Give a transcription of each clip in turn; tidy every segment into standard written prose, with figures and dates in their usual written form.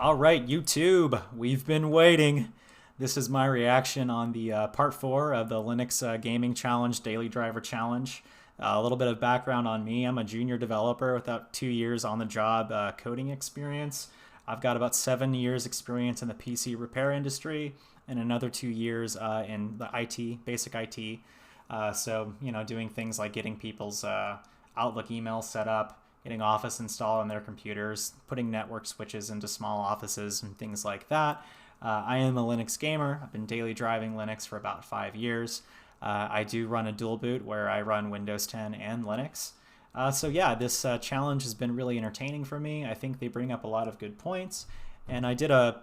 All right, YouTube, we've been waiting. This is my reaction on the part 4 of the Linux Gaming Challenge, Daily Driver Challenge. A little bit of background on me. I'm a junior developer with about 2 years on the job coding experience. I've got about 7 years experience in the PC repair industry and another 2 years in the IT, basic IT. So, doing things like getting people's Outlook emails set up, getting Office installed on their computers, putting network switches into small offices and things like that. I am a Linux gamer. I've been daily driving Linux for about 5 years. I do run a dual boot where I run Windows 10 and Linux. So yeah, this challenge has been really entertaining for me. I think they bring up a lot of good points. And I did a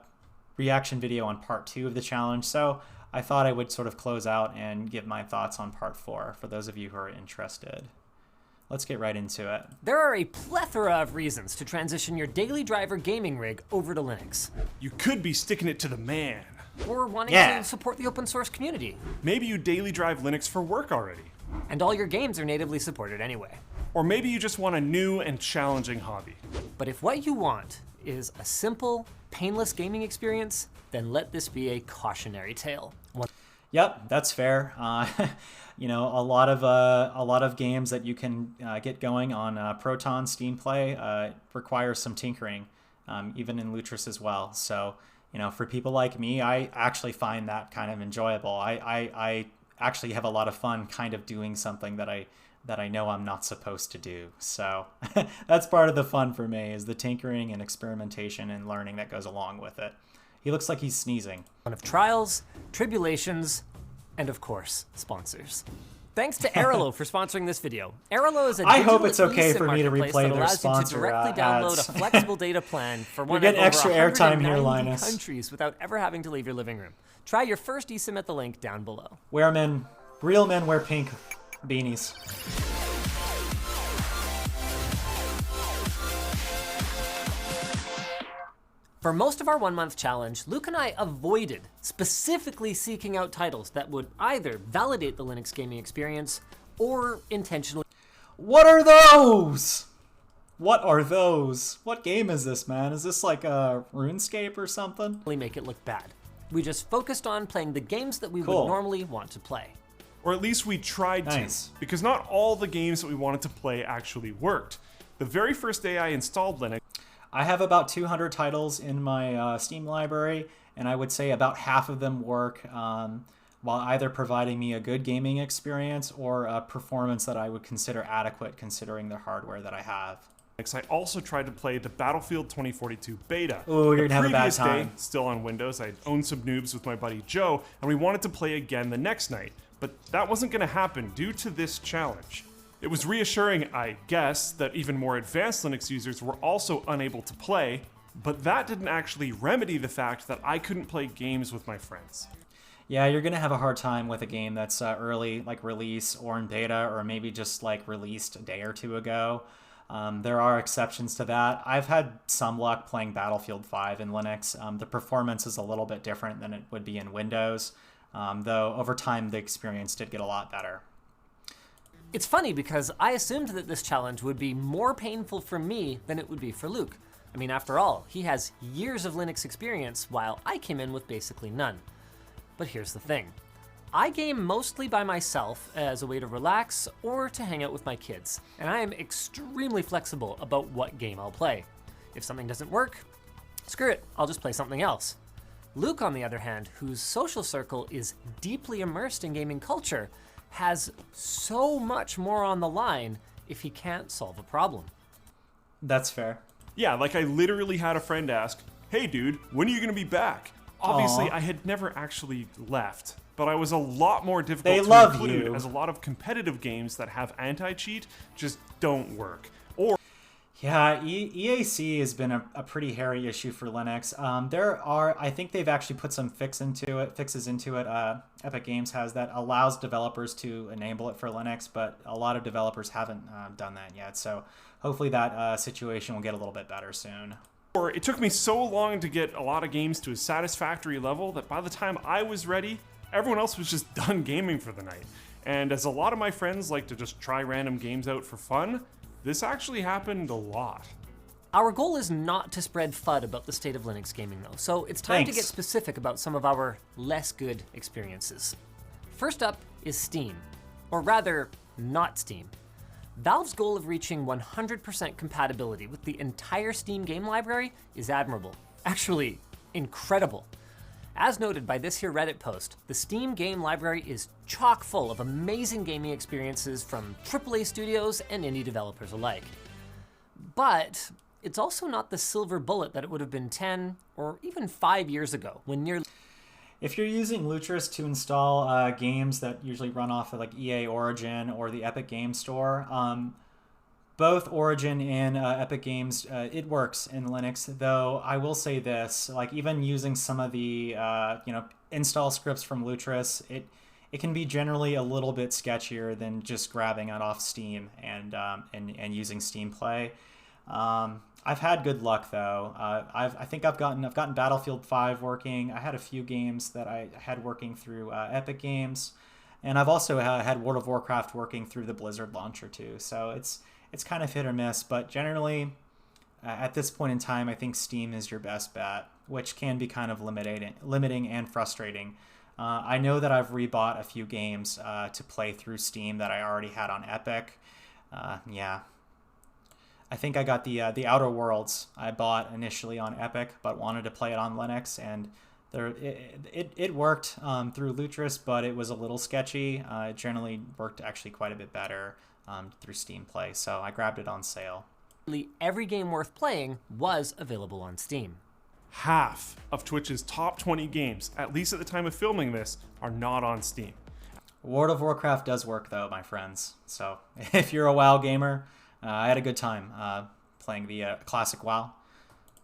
reaction video on part 2 of the challenge, so I thought I would sort of close out and give my thoughts on part 4 for those of you who are interested. Let's get right into it. There are a plethora of reasons to transition your daily driver gaming rig over to Linux. You could be sticking it to the man. Or wanting to support the open source community. Maybe you daily drive Linux for work already. And all your games are natively supported anyway. Or maybe you just want a new and challenging hobby. But if what you want is a simple, painless gaming experience, then let this be a cautionary tale. Yep, that's fair. A lot of games that you can get going on Proton Steam Play require some tinkering, even in Lutris as well. So, for people like me, I actually find that kind of enjoyable. I actually have a lot of fun kind of doing something that I know I'm not supposed to do. So that's part of the fun for me, is the tinkering and experimentation and learning that goes along with it. He looks like he's sneezing. One of trials, tribulations, and of course, sponsors. Thanks to Arilo for sponsoring this video. Arilo is a I hope it's okay for me to replay their sponsor sponsor you to directly download ads. a flexible data plan for one You're of getting over extra airtime here, 190 Linus. countries without ever having to leave your living room. Try your first eSIM at the link down below. Real men wear pink beanies. For most of our 1 month challenge, Luke and I avoided specifically seeking out titles that would either validate the Linux gaming experience or intentionally. What are those? What are those? What game is this, man? Is this like a RuneScape or something? Make it look bad. We just focused on playing the games that we would normally want to play. Or at least we tried to, because not all the games that we wanted to play actually worked. The very first day I installed Linux, I have about 200 titles in my Steam library, and I would say about half of them work while either providing me a good gaming experience or a performance that I would consider adequate considering the hardware that I have. I also tried to play the Battlefield 2042 beta. Oh, you're gonna have a bad time. The previous day, still on Windows, I owned some noobs with my buddy Joe, and we wanted to play again the next night. But that wasn't gonna happen due to this challenge. It was reassuring, I guess, that even more advanced Linux users were also unable to play, but that didn't actually remedy the fact that I couldn't play games with my friends. Yeah, you're gonna have a hard time with a game that's early, like release, or in beta, or maybe just like released a day or two ago. There are exceptions to that. I've had some luck playing Battlefield 5 in Linux. The performance is a little bit different than it would be in Windows, though over time the experience did get a lot better. It's funny because I assumed that this challenge would be more painful for me than it would be for Luke. I mean, after all, he has years of Linux experience while I came in with basically none. But here's the thing. I game mostly by myself as a way to relax or to hang out with my kids, and I am extremely flexible about what game I'll play. If something doesn't work, screw it, I'll just play something else. Luke, on the other hand, whose social circle is deeply immersed in gaming culture, has so much more on the line if he can't solve a problem. That's fair. Yeah, like I literally had a friend ask, "Hey dude, when are you gonna be back?" Obviously, I had never actually left, but I was a lot more difficult to include as a lot of competitive games that have anti-cheat just don't work. Yeah, EAC has been a pretty hairy issue for Linux. I think they've actually put some fixes into it. Epic Games has that allows developers to enable it for Linux, but a lot of developers haven't done that yet. So hopefully that situation will get a little bit better soon. Or it took me so long to get a lot of games to a satisfactory level that by the time I was ready, everyone else was just done gaming for the night. And as a lot of my friends like to just try random games out for fun, this actually happened a lot. Our goal is not to spread FUD about the state of Linux gaming though, so it's time to Thanks. get specific about some of our less good experiences. First up is Steam, or rather, not Steam. Valve's goal of reaching 100% compatibility with the entire Steam game library is admirable. Actually, incredible. As noted by this here Reddit post, the Steam game library is chock full of amazing gaming experiences from AAA studios and indie developers alike. But it's also not the silver bullet that it would have been 10 or even 5 years ago when nearly... If you're using Lutris to install games that usually run off of like EA Origin or the Epic Games Store, both Origin and Epic Games, it works in Linux. Though I will say this, like even using some of the install scripts from Lutris, it can be generally a little bit sketchier than just grabbing it off Steam and using Steam Play. I've had good luck though. I think I've gotten Battlefield 5 working. I had a few games that I had working through Epic Games, and I've also had World of Warcraft working through the Blizzard launcher too. So it's kind of hit or miss, but generally at this point in time, I think Steam is your best bet, which can be kind of limiting and frustrating. I know that I've rebought a few games to play through Steam that I already had on Epic. Yeah. I think I got the Outer Worlds I bought initially on Epic, but wanted to play it on Linux, and it worked through Lutris, but it was a little sketchy. It generally worked actually quite a bit better through Steam Play, so I grabbed it on sale. Every game worth playing was available on Steam. Half of Twitch's top 20 games, at least at the time of filming this, are not on Steam. World of Warcraft does work though, my friends. So if you're a WoW gamer, I had a good time playing the classic WoW.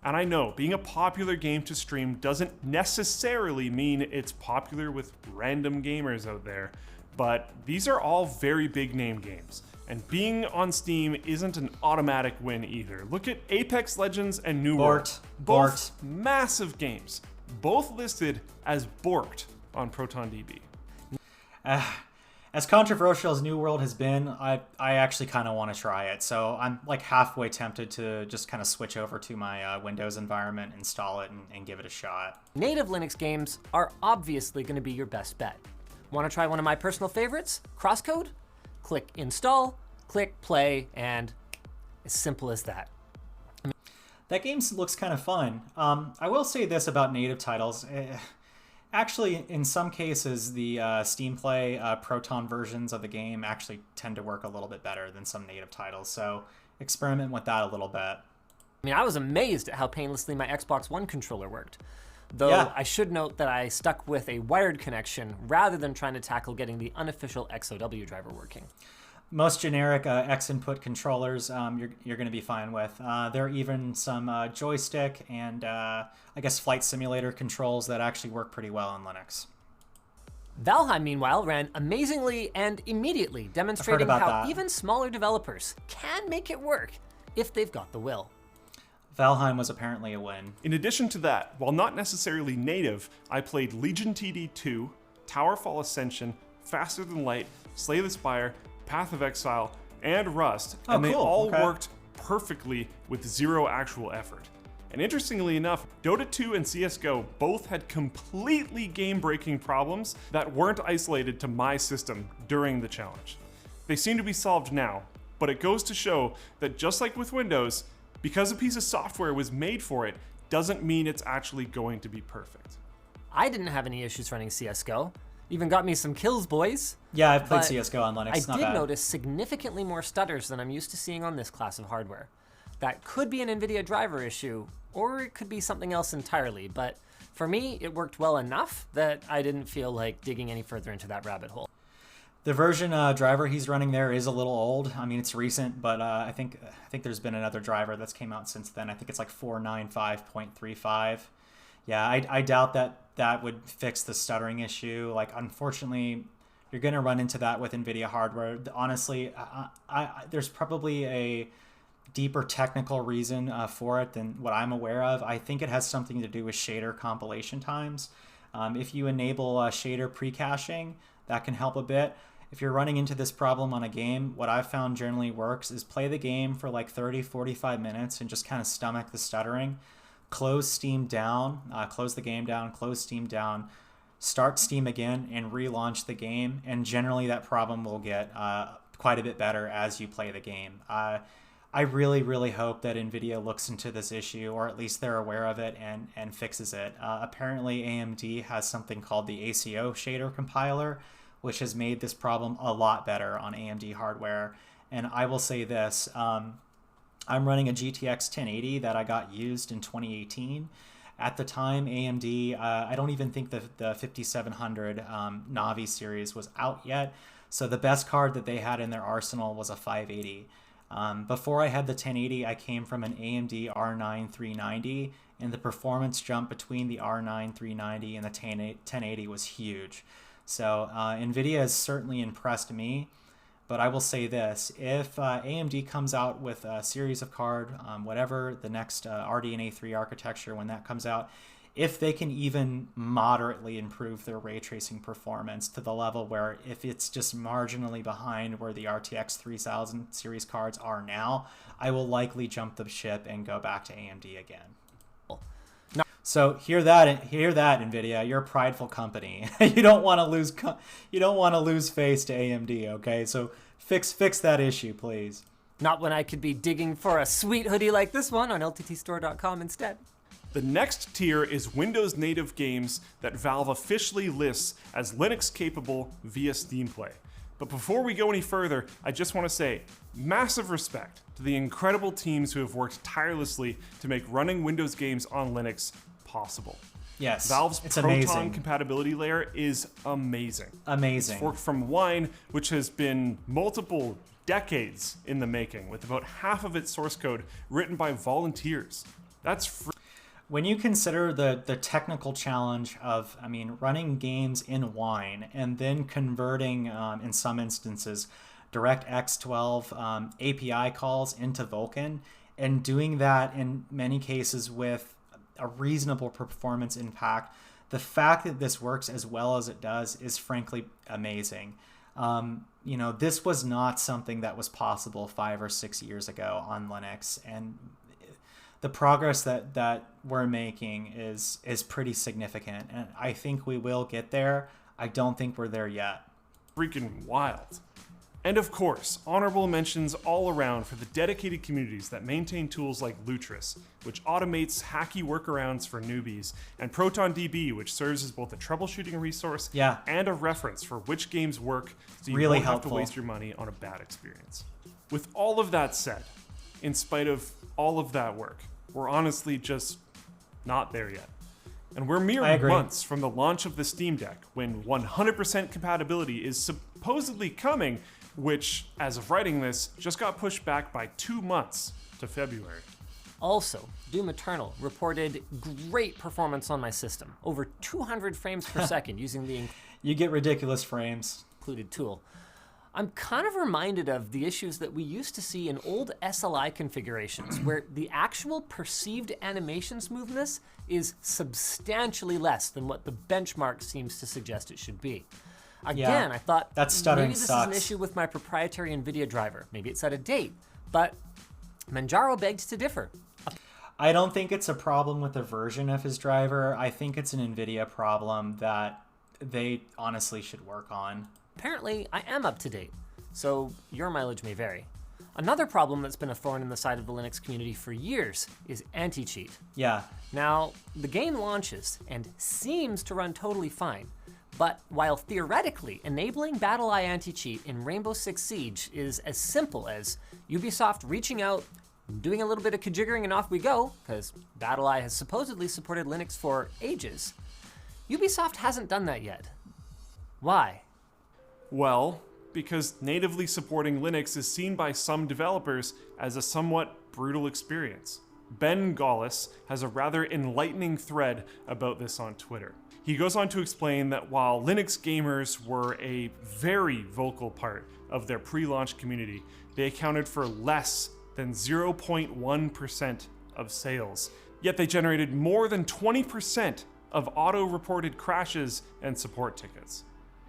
And I know being a popular game to stream doesn't necessarily mean it's popular with random gamers out there, but these are all very big name games. And being on Steam isn't an automatic win either. Look at Apex Legends and New World. Both massive games, both listed as borked on ProtonDB. As controversial as New World has been, I actually kind of want to try it. So I'm like halfway tempted to just kind of switch over to my Windows environment, install it, and give it a shot. Native Linux games are obviously going to be your best bet. Want to try one of my personal favorites, Crosscode? Click install, click play, and as simple as that. That game looks kind of fun. I will say this about native titles. Actually, in some cases, the Steam Play Proton versions of the game actually tend to work a little bit better than some native titles. So experiment with that a little bit. I mean, I was amazed at how painlessly my Xbox One controller worked. Though Yeah. I should note that I stuck with a wired connection rather than trying to tackle getting the unofficial XOW driver working. Most generic X input controllers you're going to be fine with. There are even some joystick and I guess flight simulator controls that actually work pretty well on Linux. Valheim, meanwhile, ran amazingly and immediately, demonstrating how that. even smaller developers can make it work if they've got the will. Valheim was apparently a win. In addition to that, while not necessarily native, I played Legion TD2, Towerfall Ascension, Faster Than Light, Slay the Spire, Path of Exile, and Rust, Oh, and they cool. all Okay. worked perfectly with zero actual effort. And interestingly enough, Dota 2 and CSGO both had completely game-breaking problems that weren't isolated to my system during the challenge. They seem to be solved now, but it goes to show that just like with Windows, because a piece of software was made for it, doesn't mean it's actually going to be perfect. I didn't have any issues running CSGO. Even got me some kills, boys. Yeah, I've played But CSGO on Linux. I Not did bad. notice significantly more stutters than I'm used to seeing on this class of hardware. That could be an NVIDIA driver issue, or it could be something else entirely, but for me, it worked well enough that I didn't feel like digging any further into that rabbit hole. The version driver he's running there is a little old. I mean, it's recent, but I think there's been another driver that's came out since then. I think it's like 495.35. Yeah, I doubt that would fix the stuttering issue. Like, unfortunately, you're going to run into that with NVIDIA hardware. Honestly, there's probably a deeper technical reason for it than what I'm aware of. I think it has something to do with shader compilation times. If you enable shader pre-caching, that can help a bit. if you're running into this problem on a game, what I've found generally works is play the game for like 30, 45 minutes and just kind of stomach the stuttering. Close Steam down, close the game down, close Steam down, start Steam again and relaunch the game. And generally that problem will get quite a bit better as you play the game. I really, really hope that NVIDIA looks into this issue, or at least they're aware of it and fixes it. Apparently AMD has something called the ACO shader compiler, which has made this problem a lot better on AMD hardware. And I will say this, I'm running a GTX 1080 that I got used in 2018. At the time, AMD, I don't even think the 5700 Navi series was out yet. So the best card that they had in their arsenal was a 580. Before I had the 1080, I came from an AMD R9 390, and the performance jump between the R9 390 and the 1080 was huge. So NVIDIA has certainly impressed me, but I will say this, if AMD comes out with a series of card, whatever the next RDNA 3 architecture, when that comes out, if they can even moderately improve their ray tracing performance to the level where if it's just marginally behind where the RTX 3000 series cards are now, I will likely jump the ship and go back to AMD again. So hear that, NVIDIA. You're a prideful company. You don't want to lose face to AMD. Okay, so fix that issue, please. Not when I could be digging for a sweet hoodie like this one on lttstore.com instead. The next tier is Windows native games that Valve officially lists as Linux capable via Steam Play. But before we go any further, I just want to say massive respect to the incredible teams who have worked tirelessly to make running Windows games on Linux possible. Yes, Valve's it's Proton amazing. compatibility layer is amazing. Amazing. It's forked from Wine, which has been multiple decades in the making, with about half of its source code written by volunteers. That's free. When you consider the technical challenge of, running games in Wine and then converting, in some instances, DirectX 12 API calls into Vulkan, and doing that in many cases with a reasonable performance impact, the fact that this works as well as it does is frankly amazing. This was not something that was possible 5 or 6 years ago on Linux, and the progress that we're making is pretty significant, and I think we will get there. I don't think we're there yet. Freaking wild. And of course, honorable mentions all around for the dedicated communities that maintain tools like Lutris, which automates hacky workarounds for newbies, and ProtonDB, which serves as both a troubleshooting resource and a reference for which games work, so you Really won't helpful. have to waste your money on a bad experience. With all of that said, in spite of all of that work, we're honestly just not there yet. And we're mere months from the launch of the Steam Deck, when 100% compatibility is supposedly coming, which, as of writing this, just got pushed back by 2 months to February. Also, Doom Eternal reported great performance on my system, over 200 frames per second using the You get ridiculous frames. included tool. I'm kind of reminded of the issues that we used to see in old SLI configurations where the actual perceived animation smoothness is substantially less than what the benchmark seems to suggest it should be. Again, I thought that stuttering maybe this sucks. is an issue with my proprietary NVIDIA driver. Maybe it's out of date, but Manjaro begged to differ. I don't think it's a problem with the version of his driver. I think it's an NVIDIA problem that they honestly should work on. Apparently, I am up to date, so your mileage may vary. Another problem that's been a thorn in the side of the Linux community for years is anti-cheat. Yeah. Now, the game launches and seems to run totally fine, but while theoretically enabling BattleEye anti-cheat in Rainbow Six Siege is as simple as Ubisoft reaching out, doing a little bit of kajiggering and off we go, because BattleEye has supposedly supported Linux for ages, Ubisoft hasn't done that yet. Why? Well, because natively supporting Linux is seen by some developers as a somewhat brutal experience. Ben Gaulis has a rather enlightening thread about this on Twitter. He goes on to explain that while Linux gamers were a very vocal part of their pre-launch community, they accounted for less than 0.1% of sales. Yet they generated more than 20% of auto-reported crashes and support tickets.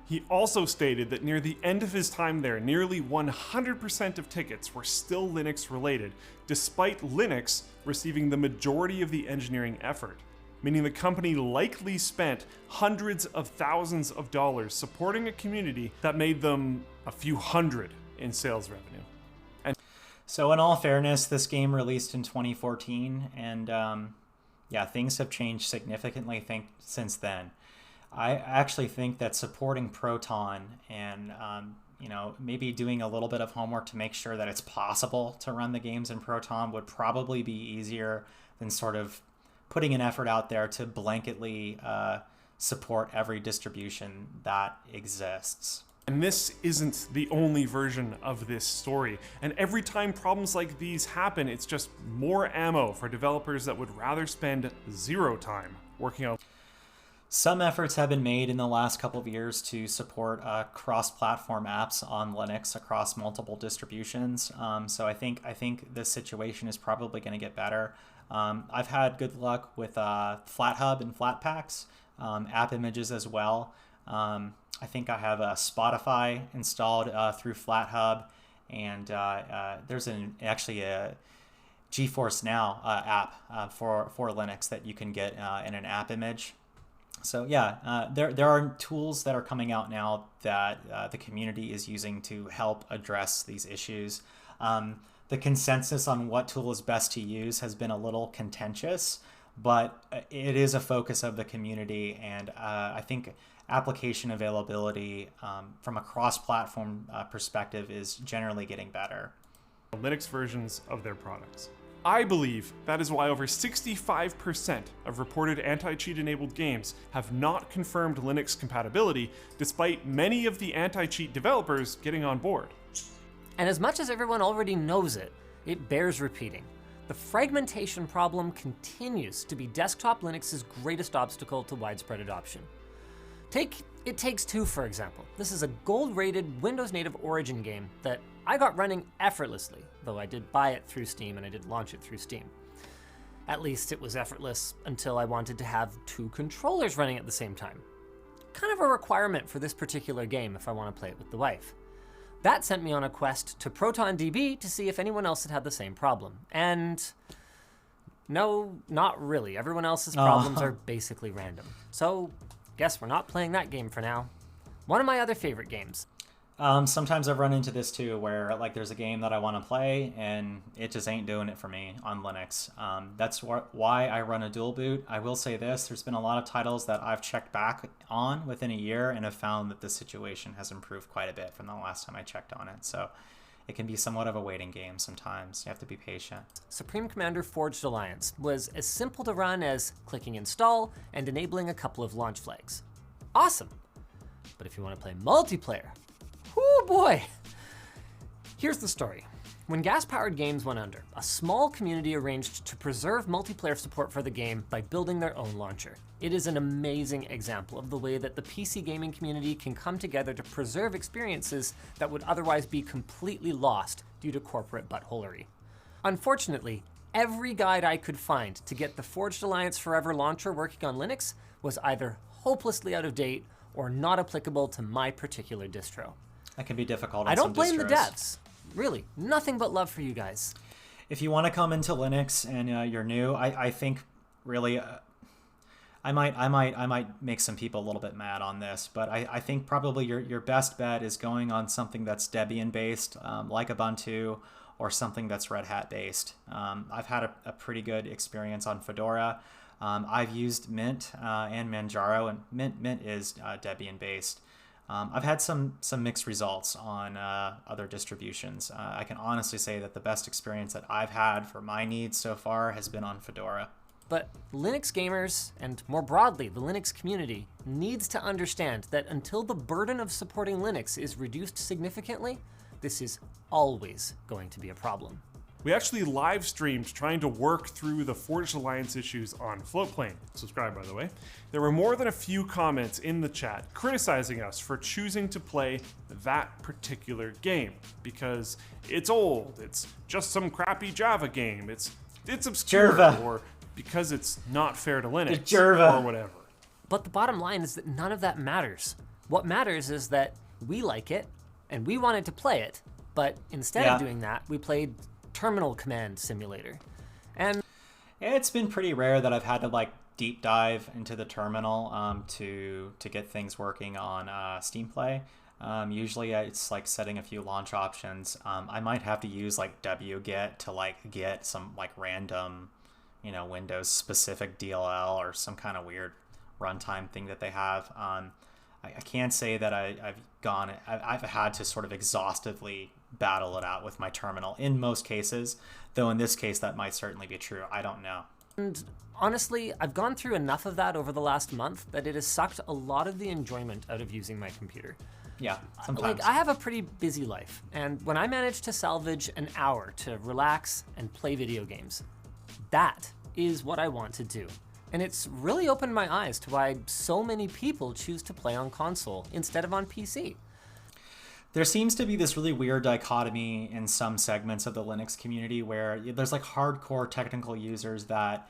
He also stated that near the end of his time there, nearly 100% of tickets were still Linux related, despite Linux receiving the majority of the engineering effort, meaning the company likely spent hundreds of thousands of dollars supporting a community that made them a few hundred in sales revenue. So in all fairness, this game released in 2014, and yeah, things have changed significantly since then. I actually think that supporting Proton and maybe doing a little bit of homework to make sure that it's possible to run the games in Proton would probably be easier than sort of putting an effort out there to blanketly support every distribution that exists. And this isn't the only version of this story. And every time problems like these happen, it's just more ammo for developers that would rather spend zero time working on. Some efforts have been made in the last couple of years to support cross-platform apps on Linux across multiple distributions. So I think this situation is probably going to get better. I've had good luck with FlatHub and Flatpaks, app images as well. I think I have Spotify installed through FlatHub, and there's actually a GeForce Now app for Linux that you can get in an app image. So yeah, there are tools that are coming out now that the community is using to help address these issues. The consensus on what tool is best to use has been a little contentious, but it is a focus of the community, and I think application availability from a cross-platform perspective is generally getting better. Linux versions of their products. I believe that is why over 65% of reported anti-cheat enabled games have not confirmed Linux compatibility, despite many of the anti-cheat developers getting on board. And as much as everyone already knows it, it bears repeating. The fragmentation problem continues to be desktop Linux's greatest obstacle to widespread adoption. Take It Takes Two, for example. This is a gold-rated Windows native Origin game that I got running effortlessly, though I did buy it through Steam and I did launch it through Steam. At least it was effortless until I wanted to have two controllers running at the same time. Kind of a requirement for this particular game if I want to play it with the wife. That sent me on a quest to ProtonDB to see if anyone else had had the same problem. And no, not really. Everyone else's problems are basically random. So guess we're not playing that game for now. One of my other favorite games. Sometimes I've run into this too, where like there's a game that I want to play and it just ain't doing it for me on Linux. That's why I run a dual boot. I will say this, there's been a lot of titles that I've checked back on within a year and have found that the situation has improved quite a bit from the last time I checked on it. So it can be somewhat of a waiting game sometimes. You have to be patient. Supreme Commander Forged Alliance was as simple to run as clicking install and enabling a couple of launch flags. Awesome. But if you want to play multiplayer, oh boy. Here's the story. When gas-powered games went under, a small community arranged to preserve multiplayer support for the game by building their own launcher. It is an amazing example of the way that the PC gaming community can come together to preserve experiences that would otherwise be completely lost due to corporate buttholery. Unfortunately, every guide I could find to get the Forged Alliance Forever launcher working on Linux was either hopelessly out of date or not applicable to my particular distro. That can be difficult on I don't some blame the distros. devs. Really, nothing but love for you guys. If you want to come into Linux and you're new, I think really, I might make some people a little bit mad on this, but I think probably your best bet is going on something that's Debian based, like Ubuntu, or something that's Red Hat based. I've had a pretty good experience on Fedora. I've used Mint and Manjaro, and Mint is Debian based. I've had some mixed results on other distributions. I can honestly say that the best experience that I've had for my needs so far has been on Fedora. But Linux gamers, and more broadly, the Linux community, needs to understand that until the burden of supporting Linux is reduced significantly, this is always going to be a problem. We actually live streamed trying to work through the Forged Alliance issues on Floatplane. Subscribe, by the way. There were more than a few comments in the chat criticizing us for choosing to play that particular game because it's old, it's just some crappy Java game, it's obscure, Java. or because it's not fair to Linux, Java. or whatever. But the bottom line is that none of that matters. What matters is that we like it and we wanted to play it, but instead of doing that, we played Terminal Command Simulator. And it's been pretty rare that I've had to like deep dive into the terminal to get things working on Steam Play. Usually it's like setting a few launch options. I might have to use like wget to like get some like random, Windows specific DLL or some kind of weird runtime thing that they have. I can't say that I've had to sort of exhaustively battle it out with my terminal in most cases, though in this case that might certainly be true. I don't know. And honestly, I've gone through enough of that over the last month that it has sucked a lot of the enjoyment out of using my computer. Yeah, sometimes. Like, I have a pretty busy life, and when I manage to salvage an hour to relax and play video games, that is what I want to do. And it's really opened my eyes to why so many people choose to play on console instead of on PC. There seems to be this really weird dichotomy in some segments of the Linux community where there's like hardcore technical users that,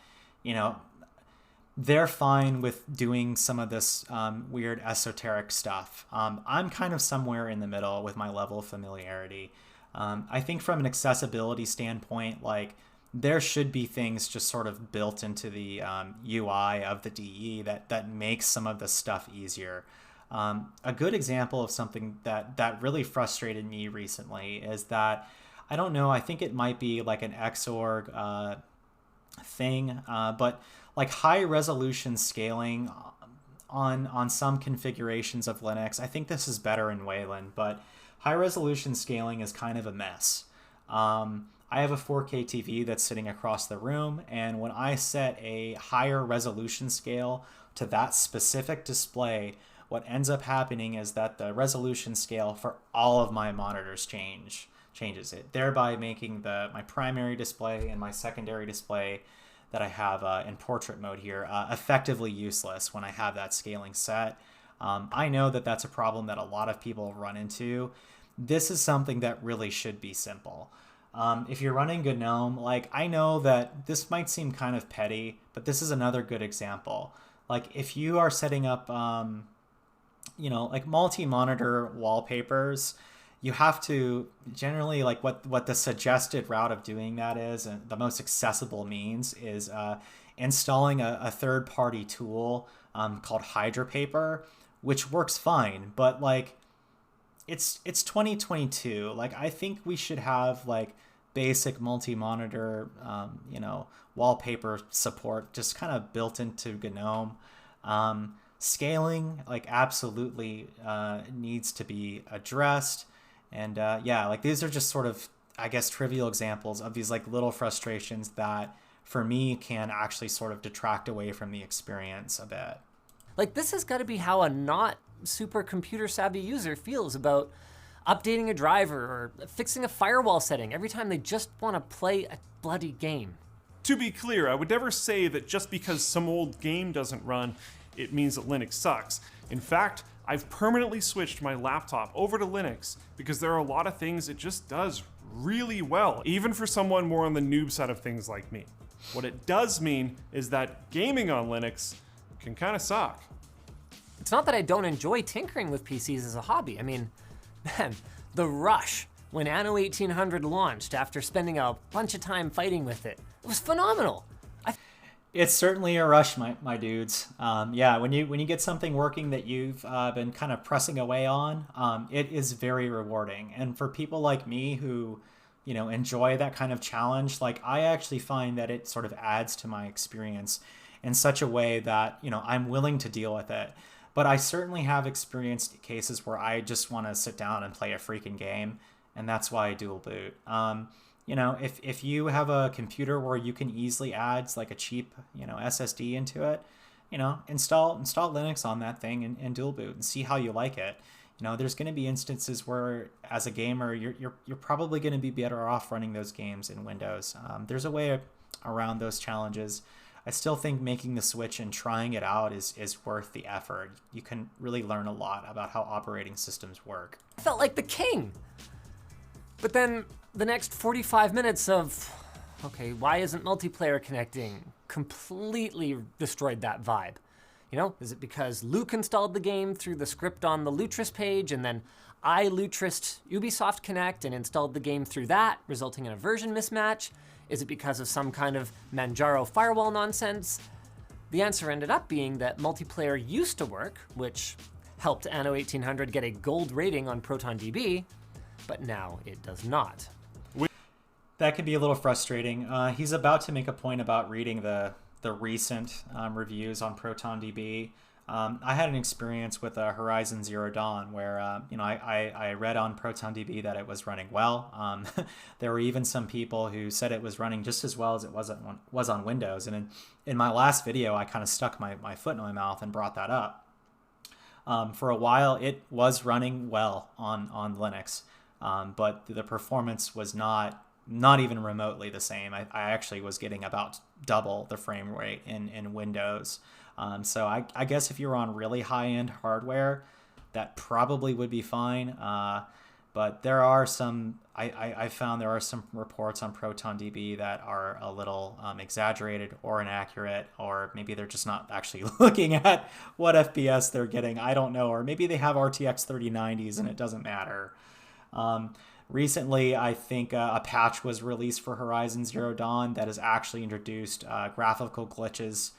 they're fine with doing some of this weird esoteric stuff. I'm kind of somewhere in the middle with my level of familiarity. I think from an accessibility standpoint, like there should be things just sort of built into the UI of the DE that makes some of the stuff easier. A good example of something that really frustrated me recently is that, I don't know, I think it might be like an Xorg thing, but like high resolution scaling on some configurations of Linux. I think this is better in Wayland, but high resolution scaling is kind of a mess. I have a 4K TV that's sitting across the room, and when I set a higher resolution scale to that specific display, what ends up happening is that the resolution scale for all of my monitors changes it, thereby making my primary display and my secondary display that I have in portrait mode here effectively useless when I have that scaling set. I know that that's a problem that a lot of people run into. This is something that really should be simple. If you're running GNOME, like I know that this might seem kind of petty, but this is another good example. Like if you are setting up, like multi-monitor wallpapers, you have to generally, like what the suggested route of doing that is, and the most accessible means is installing a third-party tool called HydraPaper, which works fine, but like it's 2022. Like I think we should have like basic multi-monitor, wallpaper support just kind of built into GNOME. Scaling like absolutely needs to be addressed. And like these are just sort of, I guess, trivial examples of these like little frustrations that for me can actually sort of detract away from the experience a bit. Like this has got to be how a not super computer savvy user feels about updating a driver or fixing a firewall setting every time they just want to play a bloody game. To be clear, I would never say that just because some old game doesn't run, it means that Linux sucks. In fact, I've permanently switched my laptop over to Linux because there are a lot of things it just does really well, even for someone more on the noob side of things like me. What it does mean is that gaming on Linux can kind of suck. It's not that I don't enjoy tinkering with PCs as a hobby. I mean, man, the rush when Anno 1800 launched after spending a bunch of time fighting with it was phenomenal. It's certainly a rush, my dudes. When you get something working that you've been kind of pressing away on, it is very rewarding. And for people like me who, enjoy that kind of challenge, like I actually find that it sort of adds to my experience in such a way that, I'm willing to deal with it. But I certainly have experienced cases where I just want to sit down and play a freaking game, and that's why I dual boot. If you have a computer where you can easily add like a cheap, SSD into it, install Linux on that thing and dual boot and see how you like it. There's going to be instances where as a gamer, you're probably going to be better off running those games in Windows. There's a way around those challenges. I still think making the switch and trying it out is worth the effort. You can really learn a lot about how operating systems work. I felt like the king. But then the next 45 minutes of, okay, why isn't multiplayer connecting, completely destroyed that vibe. You know, is it because Luke installed the game through the script on the Lutris page, and then I Lutrised Ubisoft Connect and installed the game through that, resulting in a version mismatch? Is it because of some kind of Manjaro firewall nonsense? The answer ended up being that multiplayer used to work, which helped Anno 1800 get a gold rating on ProtonDB, but now it does not. That could be a little frustrating. He's about to make a point about reading the recent reviews on ProtonDB. I had an experience with Horizon Zero Dawn where I read on ProtonDB that it was running well. There were even some people who said it was running just as well as it was on Windows. And in my last video, I kind of stuck my foot in my mouth and brought that up. For a while, it was running well on Linux, but the performance was not even remotely the same. I actually was getting about double the frame rate in Windows. So I guess if you're on really high-end hardware, that probably would be fine. But there are some, I found there are some reports on ProtonDB that are a little exaggerated or inaccurate, or maybe they're just not actually looking at what FPS they're getting. I don't know. Or maybe they have RTX 3090s and it doesn't matter. Recently, I think a patch was released for Horizon Zero Dawn that has actually introduced graphical glitches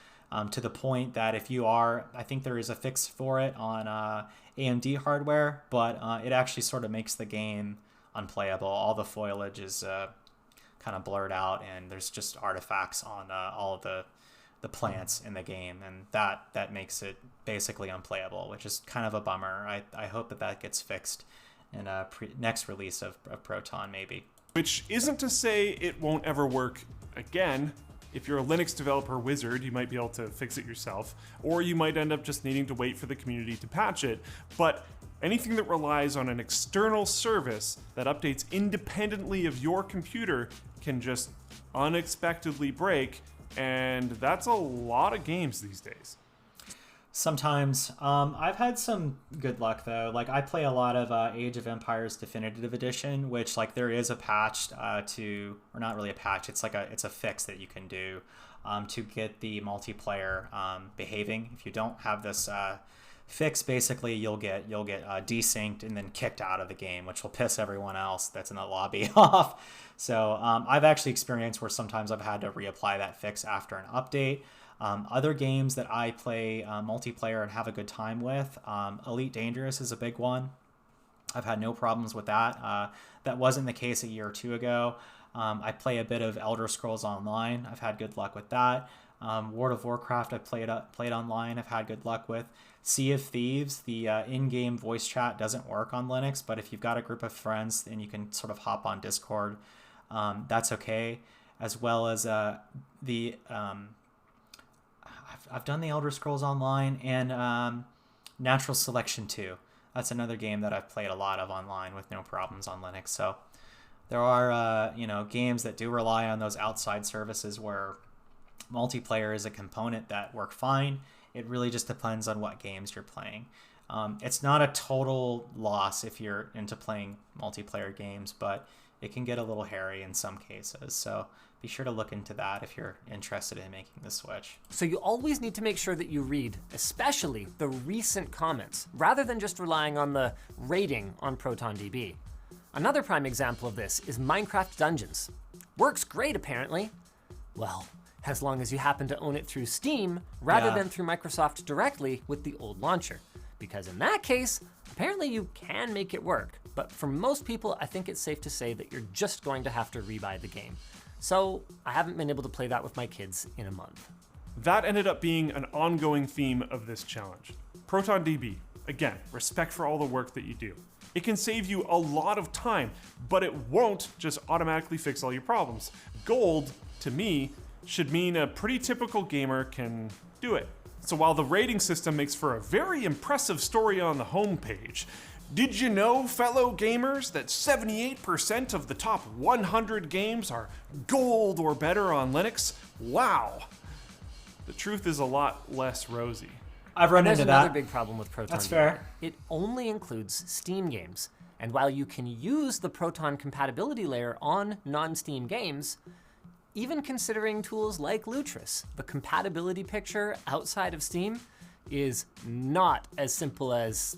to the point that if you are, I think there is a fix for it on AMD hardware, but it actually sort of makes the game unplayable. All the foliage is kind of blurred out, and there's just artifacts on all of the plants in the game, and that makes it basically unplayable, which is kind of a bummer. I hope that gets fixed in a next release of Proton, maybe. Which isn't to say it won't ever work again. If you're a Linux developer wizard, you might be able to fix it yourself, or you might end up just needing to wait for the community to patch it. But anything that relies on an external service that updates independently of your computer can just unexpectedly break, and that's a lot of games these days. Sometimes. I've had some good luck though. Like I play a lot of Age of Empires Definitive Edition, which like there is a patch or not really a patch. It's a fix that you can do to get the multiplayer behaving. If you don't have this fix, basically you'll get desynced and then kicked out of the game, which will piss everyone else that's in the lobby off. So I've actually experienced where sometimes I've had to reapply that fix after an update. Other games that I play multiplayer and have a good time with, Elite Dangerous is a big one. I've had no problems with that. That wasn't the case a year or two ago. I play a bit of Elder Scrolls Online. I've had good luck with that. World of Warcraft I've played online. I've had good luck with. Sea of Thieves, the in-game voice chat doesn't work on Linux, but if you've got a group of friends and you can sort of hop on Discord, that's okay. As well as I've done the Elder Scrolls Online and Natural Selection 2. That's another game that I've played a lot of online with no problems on Linux. So there are games that do rely on those outside services where multiplayer is a component that work fine. It really just depends on what games you're playing. It's not a total loss if you're into playing multiplayer games, but it can get a little hairy in some cases. So be sure to look into that if you're interested in making the switch. So you always need to make sure that you read, especially the recent comments, rather than just relying on the rating on ProtonDB. Another prime example of this is Minecraft Dungeons. Works great, apparently. Well, as long as you happen to own it through Steam, rather than through Microsoft directly with the old launcher. Because in that case, apparently you can make it work. But for most people, I think it's safe to say that you're just going to have to rebuy the game. So I haven't been able to play that with my kids in a month. That ended up being an ongoing theme of this challenge. ProtonDB, again, respect for all the work that you do. It can save you a lot of time, but it won't just automatically fix all your problems. Gold, to me, should mean a pretty typical gamer can do it. So while the rating system makes for a very impressive story on the homepage, did you know, fellow gamers, that 78% of the top 100 games are gold or better on Linux? Wow. The truth is a lot less rosy. I've run into that. There's another big problem with Proton. That's fair. It only includes Steam games. And while you can use the Proton compatibility layer on non-Steam games, even considering tools like Lutris, the compatibility picture outside of Steam is not as simple as,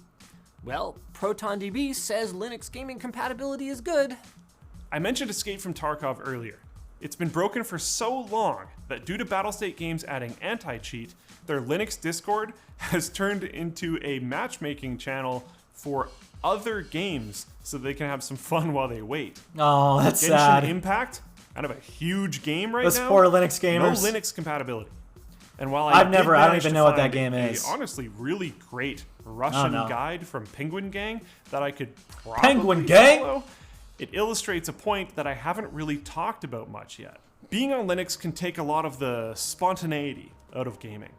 well, ProtonDB says Linux gaming compatibility is good. I mentioned Escape from Tarkov earlier. It's been broken for so long that due to Battlestate Games adding anti-cheat, their Linux Discord has turned into a matchmaking channel for other games so they can have some fun while they wait. Oh, that's Genshin sad. Impact, kind of a huge game right Those now. poor Linux gamers. No Linux compatibility. And while I don't manage even to know what that find game a is. honestly really great Russian no. guide from Penguin Gang that I could probably Penguin Gang? follow, it illustrates a point that I haven't really talked about much yet. Being on Linux can take a lot of the spontaneity out of gaming.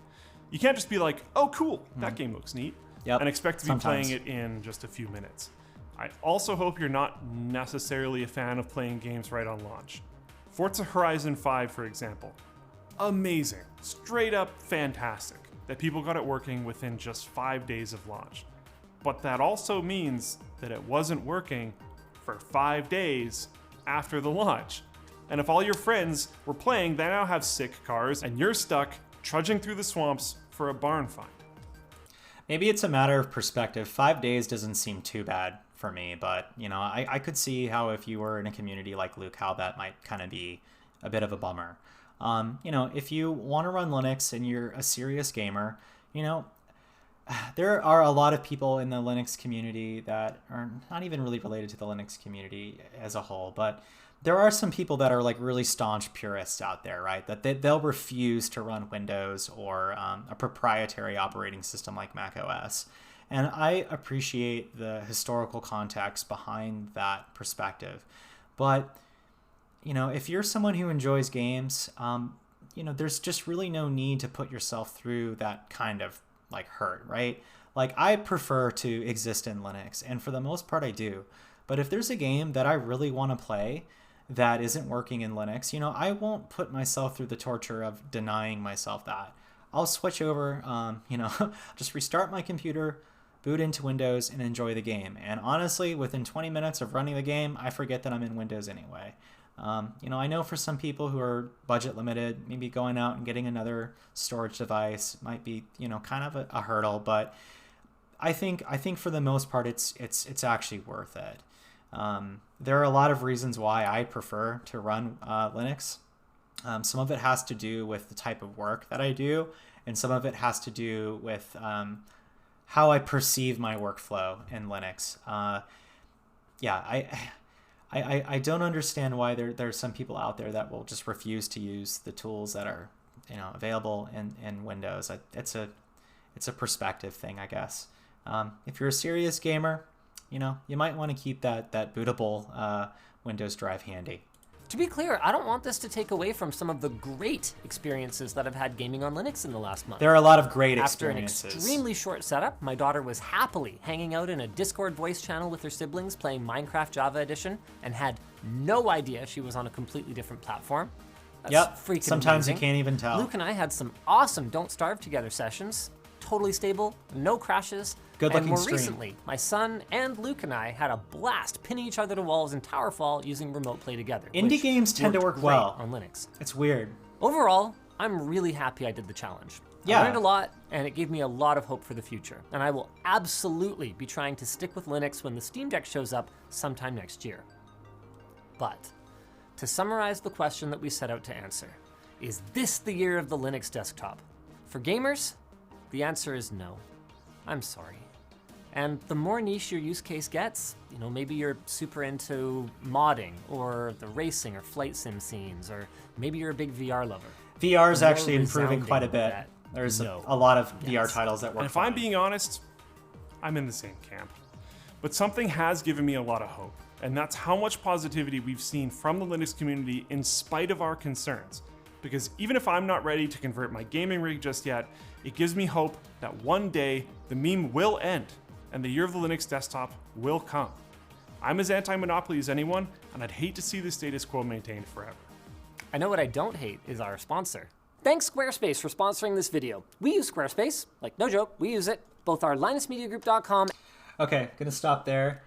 You can't just be like, oh cool, that game looks neat, Yep, and expect to be sometimes. playing it in just a few minutes. I also hope you're not necessarily a fan of playing games right on launch. Forza Horizon 5, for example. Amazing, straight up fantastic that people got it working within just 5 days of launch. But that also means that it wasn't working for 5 days after the launch. And if all your friends were playing, they now have sick cars and you're stuck trudging through the swamps for a barn find. Maybe it's a matter of perspective. 5 days doesn't seem too bad for me, but I could see how if you were in a community like Luke, how that might kind of be a bit of a bummer. If you want to run Linux and you're a serious gamer, there are a lot of people in the Linux community that are not even really related to the Linux community as a whole, but there are some people that are like really staunch purists out there, right? That they'll refuse to run Windows or a proprietary operating system like Mac OS. And I appreciate the historical context behind that perspective. But, if you're someone who enjoys games, there's just really no need to put yourself through that kind of like hurt, right? Like I prefer to exist in Linux, and for the most part I do. But if there's a game that I really want to play that isn't working in Linux, I won't put myself through the torture of denying myself that. I'll switch over, just restart my computer, boot into Windows, and enjoy the game. And honestly, within 20 minutes of running the game, I forget that I'm in Windows anyway. I know for some people who are budget limited, maybe going out and getting another storage device might be, kind of a hurdle, but I think for the most part, it's actually worth it. There are a lot of reasons why I prefer to run Linux. Some of it has to do with the type of work that I do, and some of it has to do with how I perceive my workflow in Linux. I don't understand why there's some people out there that will just refuse to use the tools that are available in Windows. It's a perspective thing, I guess. If you're a serious gamer, you might want to keep that bootable Windows drive handy. To be clear, I don't want this to take away from some of the great experiences that I've had gaming on Linux in the last month. There are a lot of great After experiences. an extremely short setup, my daughter was happily hanging out in a Discord voice channel with her siblings playing Minecraft Java Edition and had no idea she was on a completely different platform. That's freaking Sometimes amazing. you can't even tell. Luke and I had some awesome Don't Starve Together sessions. Totally stable, no crashes. Good looking and more stream. recently, my son and Luke and I had a blast pinning each other to walls in Towerfall using Remote Play Together. Indie which games tend to worked work great well on Linux. It's weird. Overall, I'm really happy I did the challenge. Yeah. I learned a lot, and it gave me a lot of hope for the future. And I will absolutely be trying to stick with Linux when the Steam Deck shows up sometime next year. But to summarize the question that we set out to answer, is this the year of the Linux desktop? For gamers, the answer is no. I'm sorry. And the more niche your use case gets, maybe you're super into modding or the racing or flight sim scenes, or maybe you're a big VR lover. VR is The more actually improving quite a resounding bit. that There's no. a lot of VR Yes. titles that work. And if fine. I'm being honest, I'm in the same camp. But something has given me a lot of hope, and that's how much positivity we've seen from the Linux community in spite of our concerns. Because even if I'm not ready to convert my gaming rig just yet, it gives me hope that one day the meme will end and the year of the Linux desktop will come. I'm as anti-monopoly as anyone, and I'd hate to see the status quo maintained forever. I know what I don't hate is our sponsor. Thanks Squarespace for sponsoring this video. We use Squarespace, like no joke, we use it. Both our LinusMediaGroup.com. Okay, gonna stop there.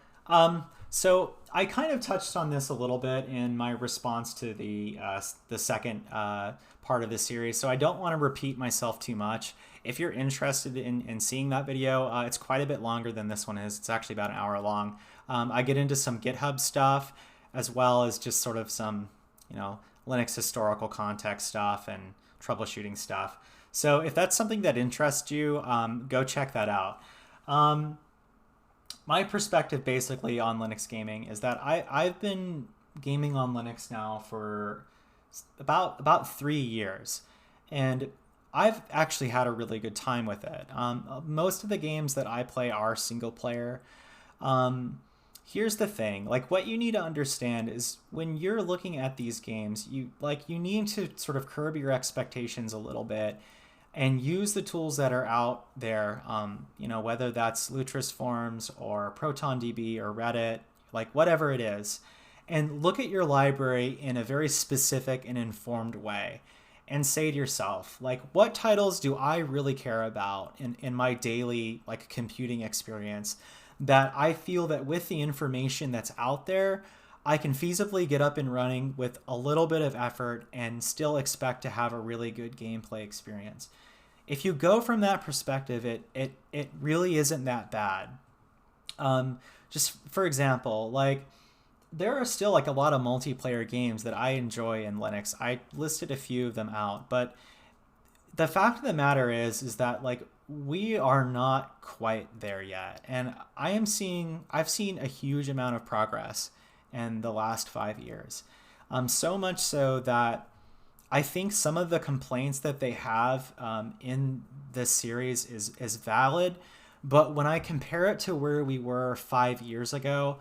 So I kind of touched on this a little bit in my response to the second part of the series, so I don't want to repeat myself too much. If you're interested in seeing that video, it's quite a bit longer than this one is. It's actually about an hour long. I get into some GitHub stuff as well as just sort of some, Linux historical context stuff and troubleshooting stuff. So if that's something that interests you, go check that out. My perspective basically on Linux gaming is that I've been gaming on Linux now for about 3 years, and I've actually had a really good time with it. Most of the games that I play are single player. Here's the thing, like what you need to understand is when you're looking at these games, you need to sort of curb your expectations a little bit and use the tools that are out there, whether that's Lutris forums or ProtonDB or Reddit, like whatever it is, and look at your library in a very specific and informed way and say to yourself, like, what titles do I really care about in my daily computing experience that I feel that with the information that's out there, I can feasibly get up and running with a little bit of effort and still expect to have a really good gameplay experience. If you go from that perspective, it really isn't that bad. Just for example, there are still a lot of multiplayer games that I enjoy in Linux. I listed a few of them out, but the fact of the matter is that we are not quite there yet. And I've seen a huge amount of progress in the last 5 years. So much so that I think some of the complaints that they have in this series is valid. But when I compare it to where we were 5 years ago,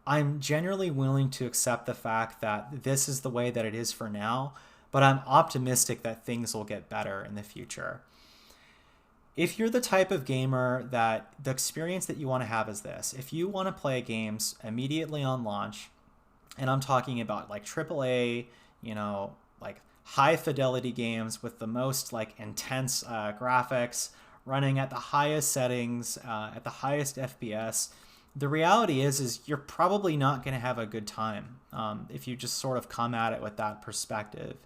I'm generally willing to accept the fact that this is the way that it is for now, but I'm optimistic that things will get better in the future. If you're the type of gamer that the experience that you want to have is this, if you want to play games immediately on launch, and I'm talking about AAA, high fidelity games with the most intense graphics running at the highest settings, at the highest FPS, the reality is you're probably not going to have a good time if you just sort of come at it with that perspective.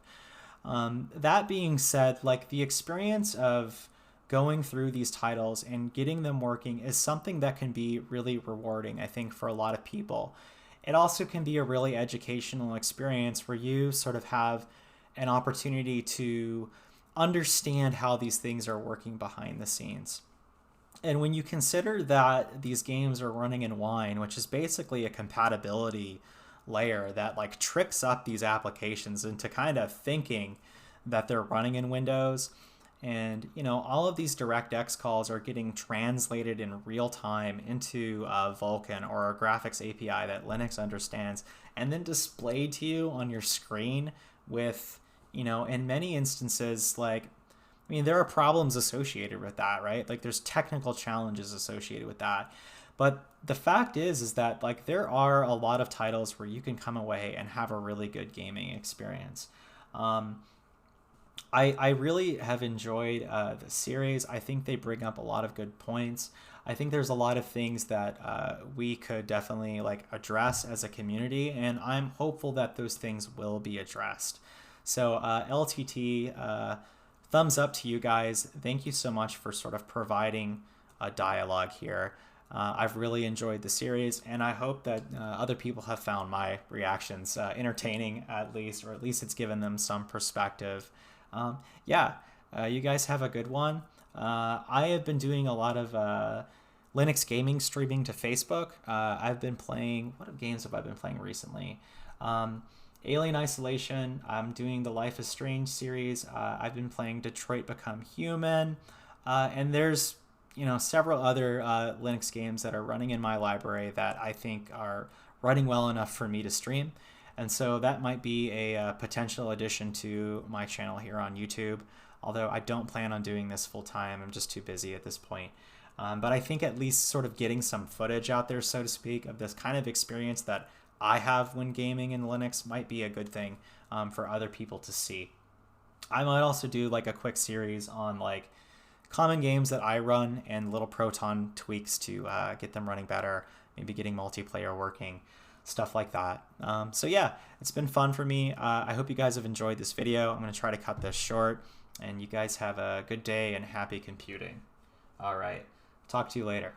That being said, the experience of going through these titles and getting them working is something that can be really rewarding, I think, for a lot of people. It also can be a really educational experience where you sort of have an opportunity to understand how these things are working behind the scenes. And when you consider that these games are running in Wine, which is basically a compatibility layer that tricks up these applications into kind of thinking that they're running in Windows, and all of these DirectX calls are getting translated in real time into Vulkan or a graphics API that Linux understands, and then displayed to you on your screen with, in many instances, there are problems associated with that, right? There's technical challenges associated with that. But the fact is that there are a lot of titles where you can come away and have a really good gaming experience. I really have enjoyed the series. I think they bring up a lot of good points. I think there's a lot of things that we could definitely address as a community, and I'm hopeful that those things will be addressed. So LTT, thumbs up to you guys. Thank you so much for sort of providing a dialogue here. I've really enjoyed the series, and I hope that other people have found my reactions entertaining at least, or at least it's given them some perspective. You guys have a good one. I have been doing a lot of Linux gaming streaming to Facebook. I've been playing, what games have I been playing recently? Alien Isolation. I'm doing the Life is Strange series. I've been playing Detroit Become Human. And there's several other Linux games that are running in my library that I think are running well enough for me to stream. And so that might be a potential addition to my channel here on YouTube, although I don't plan on doing this full time. I'm just too busy at this point. But I think at least sort of getting some footage out there, so to speak, of this kind of experience that I have when gaming in Linux might be a good thing for other people to see. I might also do a quick series on common games that I run and little Proton tweaks to get them running better. maybe getting multiplayer working, stuff like that. So yeah, it's been fun for me. I hope you guys have enjoyed this video. I'm going to try to cut this short, and you guys have a good day and happy computing. All right, talk to you later.